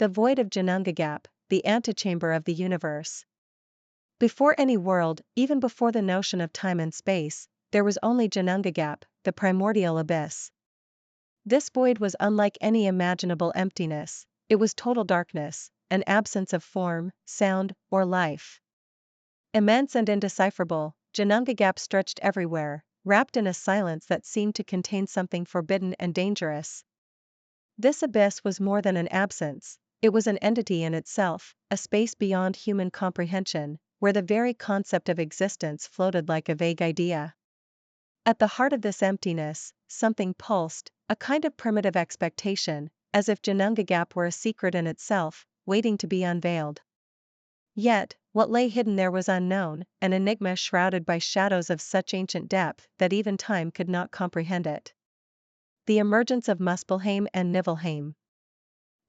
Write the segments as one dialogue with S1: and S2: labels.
S1: The void of Ginnungagap, the antechamber of the universe. Before any world, even before the notion of time and space, there was only Ginnungagap, the primordial abyss. This void was unlike any imaginable emptiness, it was total darkness, an absence of form, sound, or life. Immense and indecipherable, Ginnungagap stretched everywhere, wrapped in a silence that seemed to contain something forbidden and dangerous. This abyss was more than an absence, it was an entity in itself, a space beyond human comprehension, where the very concept of existence floated like a vague idea. At the heart of this emptiness, something pulsed, a kind of primitive expectation, as if Ginnungagap were a secret in itself, waiting to be unveiled. Yet, what lay hidden there was unknown, an enigma shrouded by shadows of such ancient depth that even time could not comprehend it. The emergence of Muspelheim and Niflheim.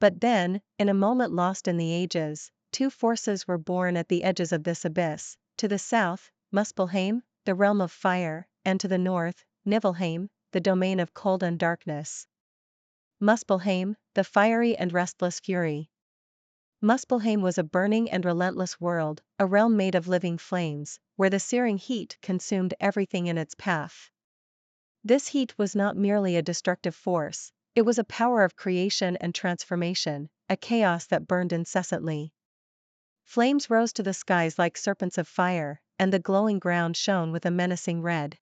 S1: But then, in a moment lost in the ages, two forces were born at the edges of this abyss. To the south, Muspelheim, the realm of fire, and to the north, Niflheim, the domain of cold and darkness. Muspelheim, the fiery and restless fury. Muspelheim was a burning and relentless world, a realm made of living flames, where the searing heat consumed everything in its path. This heat was not merely a destructive force, it was a power of creation and transformation, a chaos that burned incessantly. Flames rose to the skies like serpents of fire, and the glowing ground shone with a menacing red.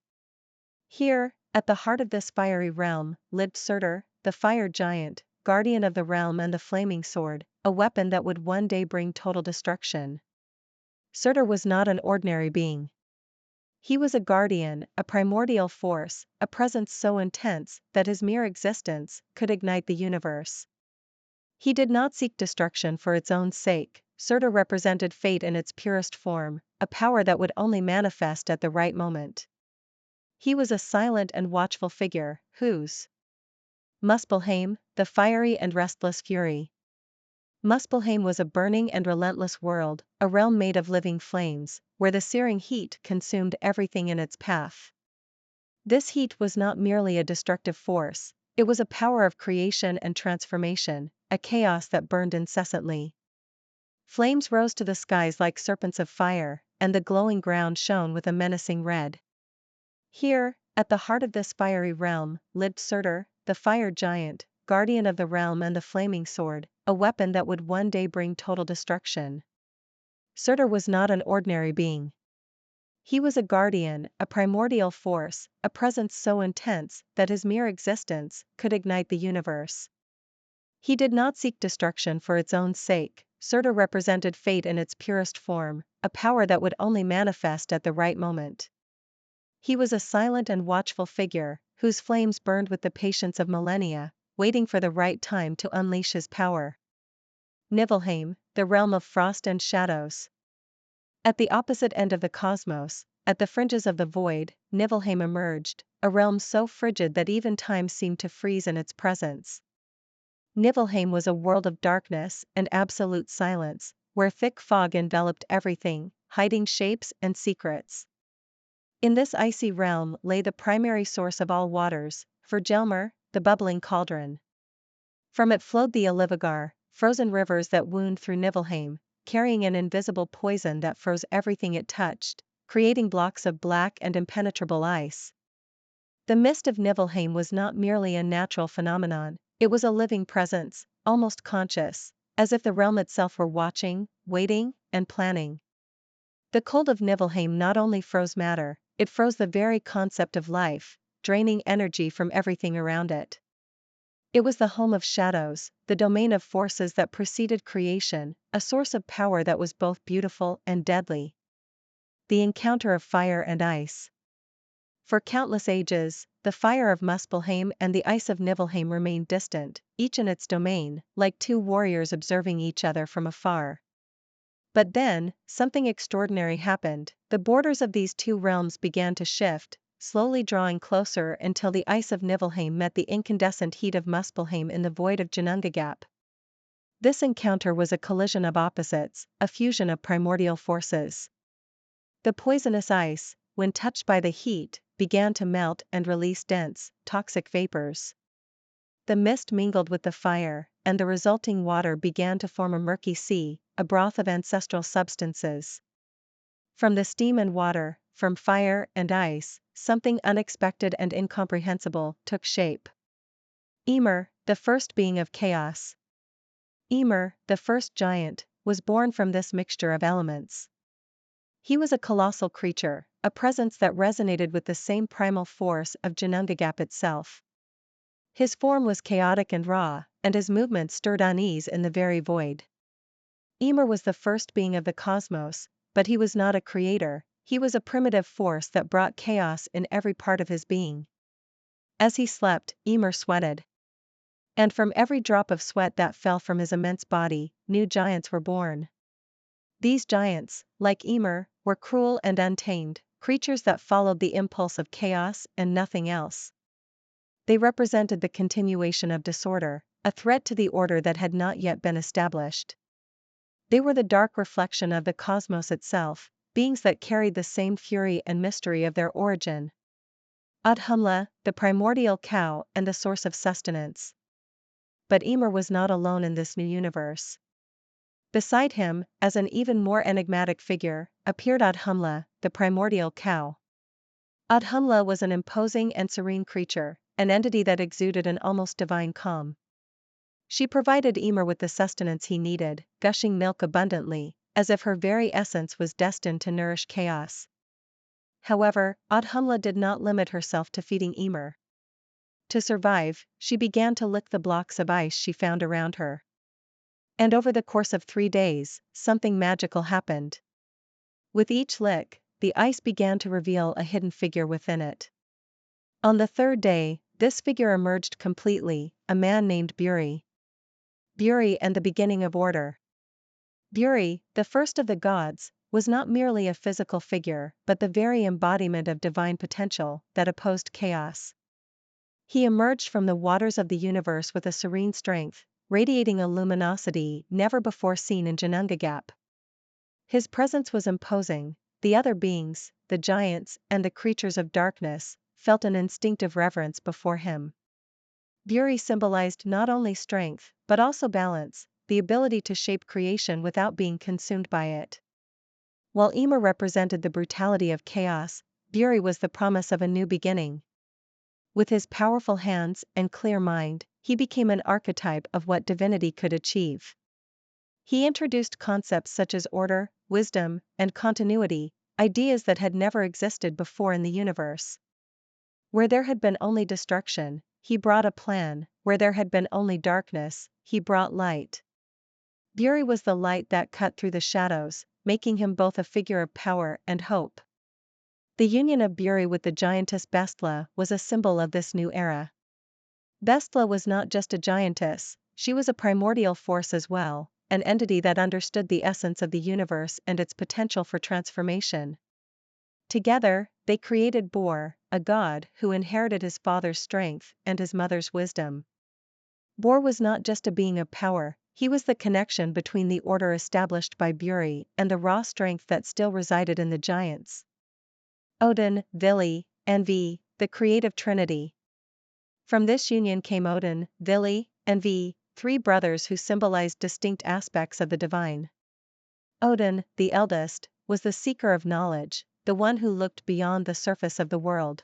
S1: Here, at the heart of this fiery realm, lived Surtur, the fire giant, guardian of the realm and the flaming sword, a weapon that would one day bring total destruction. Surtur was not an ordinary being. He was a guardian, a primordial force, a presence so intense that his mere existence could ignite the universe. He did not seek destruction for its own sake. Surtur represented fate in its purest form, a power that would only manifest at the right moment. He was a silent and watchful figure, whose Muspelheim, the fiery and restless fury. Muspelheim was a burning and relentless world, a realm made of living flames, where the searing heat consumed everything in its path. This heat was not merely a destructive force, it was a power of creation and transformation, a chaos that burned incessantly. Flames rose to the skies like serpents of fire, and the glowing ground shone with a menacing red. Here, at the heart of this fiery realm, lived Surtur, the fire giant, guardian of the realm and the flaming sword, a weapon that would one day bring total destruction. Surtur was not an ordinary being. He was a guardian, a primordial force, a presence so intense that his mere existence could ignite the universe. He did not seek destruction for its own sake. Surtur represented fate in its purest form, a power that would only manifest at the right moment. He was a silent and watchful figure, whose flames burned with the patience of millennia, waiting for the right time to unleash his power. Niflheim, the realm of frost and shadows. At the opposite end of the cosmos, at the fringes of the void, Niflheim emerged, a realm so frigid that even time seemed to freeze in its presence. Niflheim was a world of darkness and absolute silence, where thick fog enveloped everything, hiding shapes and secrets. In this icy realm lay the primary source of all waters, Hvergelmir, the bubbling cauldron. From it flowed the Alivagar, frozen rivers that wound through Niflheim, carrying an invisible poison that froze everything it touched, creating blocks of black and impenetrable ice. The mist of Niflheim was not merely a natural phenomenon, it was a living presence, almost conscious, as if the realm itself were watching, waiting, and planning. The cold of Niflheim not only froze matter, it froze the very concept of life, draining energy from everything around it. It was the home of shadows, the domain of forces that preceded creation, a source of power that was both beautiful and deadly. The encounter of fire and ice. For countless ages, the fire of Muspelheim and the ice of Niflheim remained distant, each in its domain, like two warriors observing each other from afar. But then, something extraordinary happened. The borders of these two realms began to shift, slowly drawing closer until the ice of Niflheim met the incandescent heat of Muspelheim in the void of Ginnungagap. This encounter was a collision of opposites, a fusion of primordial forces. The poisonous ice, when touched by the heat, began to melt and release dense, toxic vapors. The mist mingled with the fire, and the resulting water began to form a murky sea, a broth of ancestral substances. From the steam and water, from fire and ice, something unexpected and incomprehensible took shape. Ymir, the first being of chaos. Ymir, the first giant, was born from this mixture of elements. He was a colossal creature, a presence that resonated with the same primal force of Ginnungagap itself. His form was chaotic and raw, and his movements stirred unease in the very void. Ymir was the first being of the cosmos, but he was not a creator, he was a primitive force that brought chaos in every part of his being. As he slept, Ymir sweated. And from every drop of sweat that fell from his immense body, new giants were born. These giants, like Ymir, were cruel and untamed, creatures that followed the impulse of chaos and nothing else. They represented the continuation of disorder, a threat to the order that had not yet been established. They were the dark reflection of the cosmos itself, beings that carried the same fury and mystery of their origin. Audhumla, the primordial cow and the source of sustenance. But Ymir was not alone in this new universe. Beside him, as an even more enigmatic figure, appeared Audhumla, the primordial cow. Audhumla was an imposing and serene creature, an entity that exuded an almost divine calm. She provided Ymir with the sustenance he needed, gushing milk abundantly, as if her very essence was destined to nourish chaos. However, Audhumla did not limit herself to feeding Ymir. To survive, she began to lick the blocks of ice she found around her. And over the course of 3 days, something magical happened. With each lick, the ice began to reveal a hidden figure within it. On the 3rd day, this figure emerged completely, a man named Buri. Buri and the beginning of order. Buri, the first of the gods, was not merely a physical figure but the very embodiment of divine potential that opposed chaos. He emerged from the waters of the universe with a serene strength, radiating a luminosity never before seen in Ginnungagap. His presence was imposing. The other beings, the giants and the creatures of darkness, felt an instinctive reverence before him. Buri symbolized not only strength, but also balance, the ability to shape creation without being consumed by it. While Ymir represented the brutality of chaos, Buri was the promise of a new beginning. With his powerful hands and clear mind, he became an archetype of what divinity could achieve. He introduced concepts such as order, wisdom, and continuity, ideas that had never existed before in the universe. Where there had been only destruction, he brought a plan. Where there had been only darkness, he brought light. Buri was the light that cut through the shadows, making him both a figure of power and hope. The union of Buri with the giantess Bestla was a symbol of this new era. Bestla was not just a giantess, she was a primordial force as well, an entity that understood the essence of the universe and its potential for transformation. Together, they created Bor, a god who inherited his father's strength and his mother's wisdom. Bor was not just a being of power, he was the connection between the order established by Buri and the raw strength that still resided in the giants. Odin, Vili, and Ve, the creative trinity. From this union came Odin, Vili, and Ve, 3 brothers who symbolized distinct aspects of the divine. Odin, the eldest, was the seeker of knowledge, the one who looked beyond the surface of the world.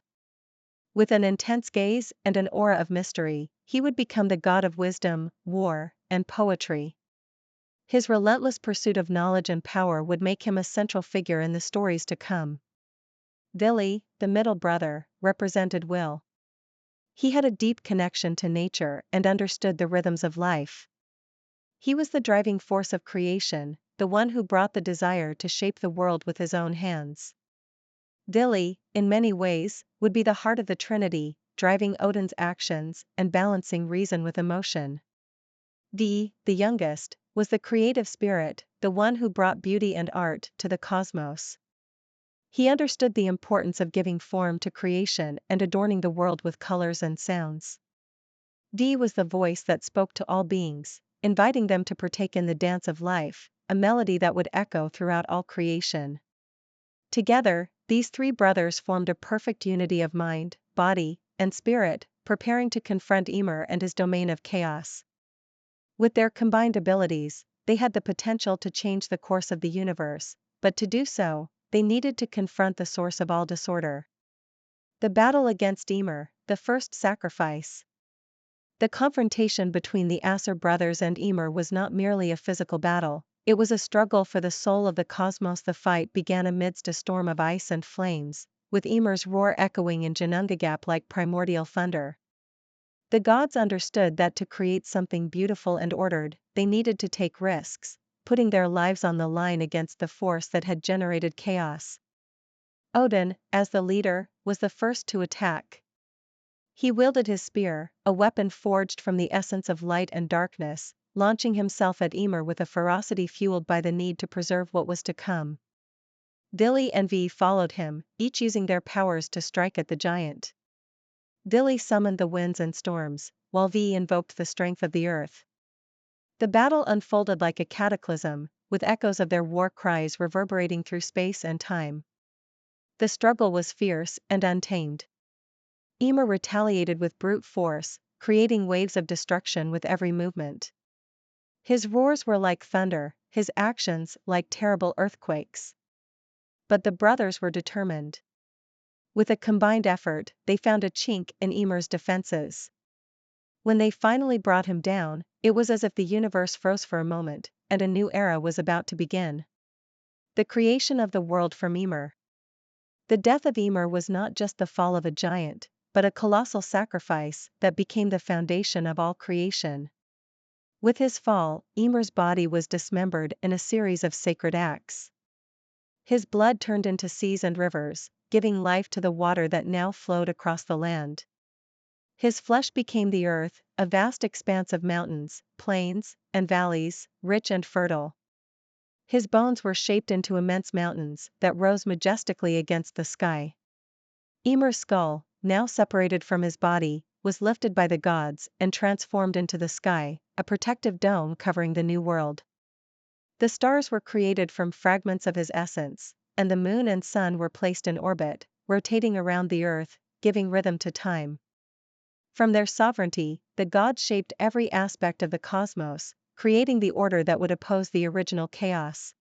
S1: With an intense gaze and an aura of mystery, he would become the god of wisdom, war, and poetry. His relentless pursuit of knowledge and power would make him a central figure in the stories to come. Vili, the middle brother, represented will. He had a deep connection to nature and understood the rhythms of life. He was the driving force of creation, the one who brought the desire to shape the world with his own hands. Vili, in many ways, would be the heart of the Trinity, driving Odin's actions and balancing reason with emotion. Ve, the youngest, was the creative spirit, the one who brought beauty and art to the cosmos. He understood the importance of giving form to creation and adorning the world with colors and sounds. Ve was the voice that spoke to all beings, inviting them to partake in the dance of life, a melody that would echo throughout all creation. Together, these 3 brothers formed a perfect unity of mind, body, and spirit, preparing to confront Ymir and his domain of chaos. With their combined abilities, they had the potential to change the course of the universe, but to do so, they needed to confront the source of all disorder. The battle against Ymir, the first sacrifice. The confrontation between the Aesir brothers and Ymir was not merely a physical battle, it was a struggle for the soul of the cosmos. The fight began amidst a storm of ice and flames, with Ymir's roar echoing in Ginnungagap like primordial thunder. The gods understood that to create something beautiful and ordered, they needed to take risks, putting their lives on the line against the force that had generated chaos. Odin, as the leader, was the first to attack. He wielded his spear, a weapon forged from the essence of light and darkness, launching himself at Ymir with a ferocity fueled by the need to preserve what was to come. Vili and Ve followed him, each using their powers to strike at the giant. Vili summoned the winds and storms, while Ve invoked the strength of the earth. The battle unfolded like a cataclysm, with echoes of their war cries reverberating through space and time. The struggle was fierce and untamed. Ymir retaliated with brute force, creating waves of destruction with every movement. His roars were like thunder, his actions like terrible earthquakes. But the brothers were determined. With a combined effort, they found a chink in Ymir's defenses. When they finally brought him down, it was as if the universe froze for a moment, and a new era was about to begin. The creation of the world from Ymir. The death of Ymir was not just the fall of a giant, but a colossal sacrifice that became the foundation of all creation. With his fall, Ymir's body was dismembered in a series of sacred acts. His blood turned into seas and rivers, giving life to the water that now flowed across the land. His flesh became the earth, a vast expanse of mountains, plains, and valleys, rich and fertile. His bones were shaped into immense mountains that rose majestically against the sky. Ymir's skull, now separated from his body, was lifted by the gods and transformed into the sky, a protective dome covering the new world. The stars were created from fragments of his essence, and the moon and sun were placed in orbit, rotating around the earth, giving rhythm to time. From their sovereignty, the gods shaped every aspect of the cosmos, creating the order that would oppose the original chaos.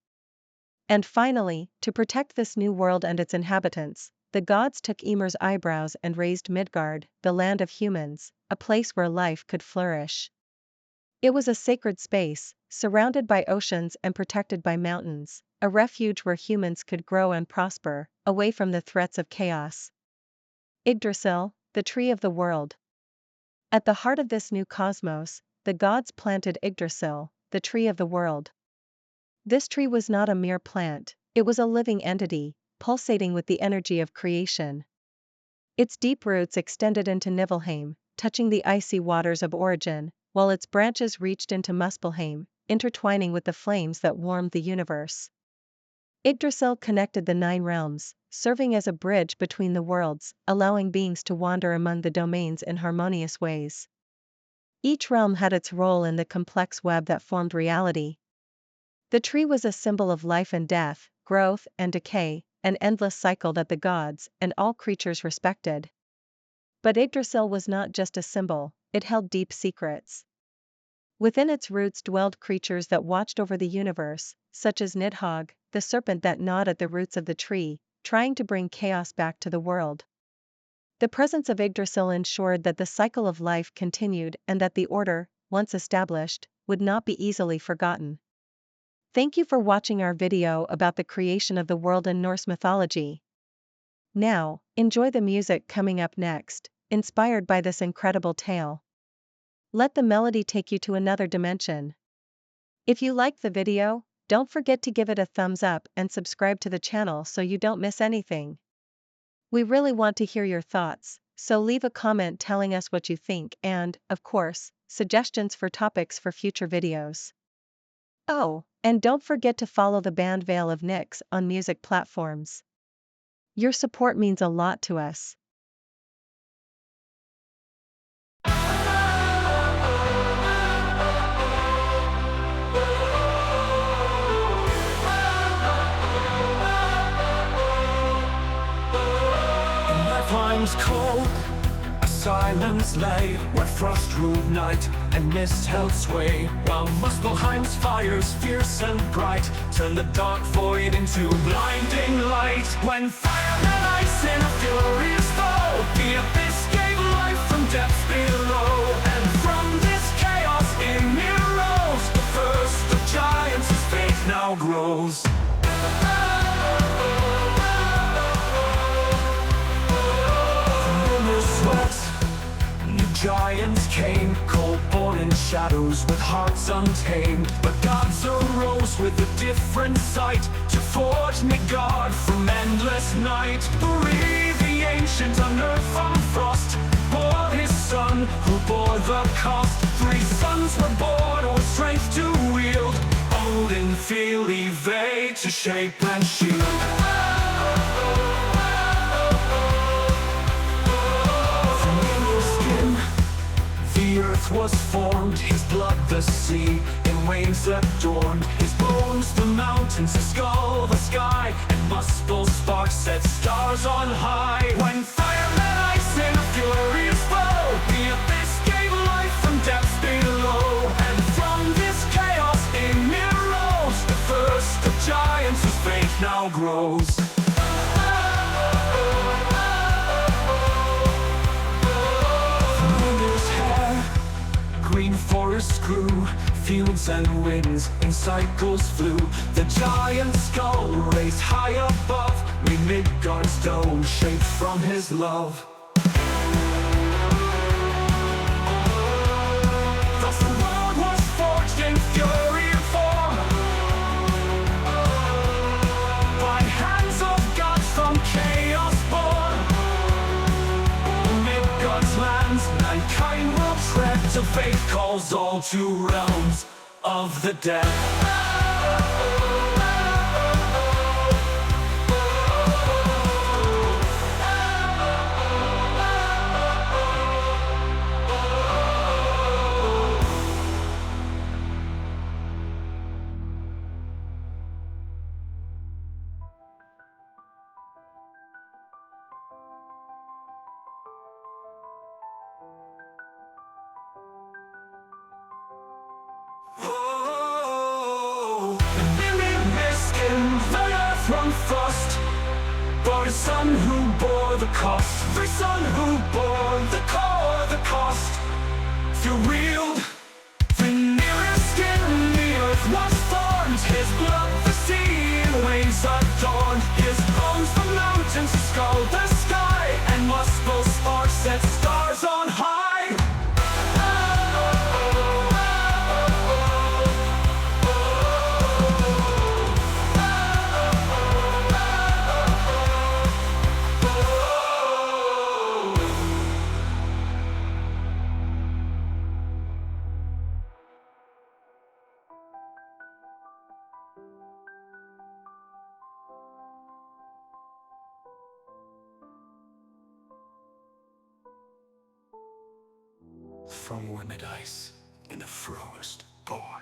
S1: And finally, to protect this new world and its inhabitants, the gods took Ymir's eyebrows and raised Midgard, the land of humans, a place where life could flourish. It was a sacred space, surrounded by oceans and protected by mountains, a refuge where humans could grow and prosper, away from the threats of chaos. Yggdrasil, the tree of the world. At the heart of this new cosmos, the gods planted Yggdrasil, the tree of the world. This tree was not a mere plant, it was a living entity, pulsating with the energy of creation. Its deep roots extended into Niflheim, touching the icy waters of origin, while its branches reached into Muspelheim, intertwining with the flames that warmed the universe. Yggdrasil connected the 9 realms, serving as a bridge between the worlds, allowing beings to wander among the domains in harmonious ways. Each realm had its role in the complex web that formed reality. The tree was a symbol of life and death, growth and decay, an endless cycle that the gods and all creatures respected. But Yggdrasil was not just a symbol, it held deep secrets. Within its roots dwelled creatures that watched over the universe, such as Nidhogg, the serpent that gnawed at the roots of the tree, trying to bring chaos back to the world. The presence of Yggdrasil ensured that the cycle of life continued and that the order, once established, would not be easily forgotten. Thank you for watching our video about the creation of the world in Norse mythology. Now, enjoy the music coming up next, inspired by this incredible tale. Let the melody take you to another dimension. If you liked the video, don't forget to give it a thumbs up and subscribe to the channel so you don't miss anything. We really want to hear your thoughts, so leave a comment telling us what you think and, of course, suggestions for topics for future videos. Oh, and don't forget to follow the band Veil of Nyx on music platforms. Your support means a lot to us.
S2: Times cold, a silence lay where frost ruled night. and mist held sway, while Muspelheim's fires, fierce and bright, turned the dark void into blinding light. When fire met ice in a furious foe, the abyss gave life from depths below. And from this chaos Ymir rose, the first of giants, his fate now grows. Giants came, cold-born in shadows, with hearts untamed. But gods arose with a different sight, to forge Midgard from endless night. Buri, the ancient, unearthed from frost, bore his son, who bore the cost. 3 sons were born, with strength to wield, Odin, Fili, Ve, to shape and shield. The earth was formed, his blood the sea, in waves adorned. His bones the mountains, his skull the sky, and Muspel's sparks set stars on high. When fire met ice in a furious foe, the abyss gave life from depths below. And from this chaos Ymir rose, the first of giants whose fate now grows. Green forests grew, fields and winds in cycles flew. The giant skull raised high above, made Midgard's dome shaped from his love. Thus the world was forged in fury and form, by hands of gods from chaos born. Midgard's lands mankind will tread, till fate calls all to realms of the dead. From frost, bore a son who bore the cost. 3 sons who bore the cost. Through wield, the nearest skin, the earth was formed. His blood the sea in waves adorned. His bones the mountains, his skull the sky, and Muspel's sparks set stars on high. From warmid ice in the frost born.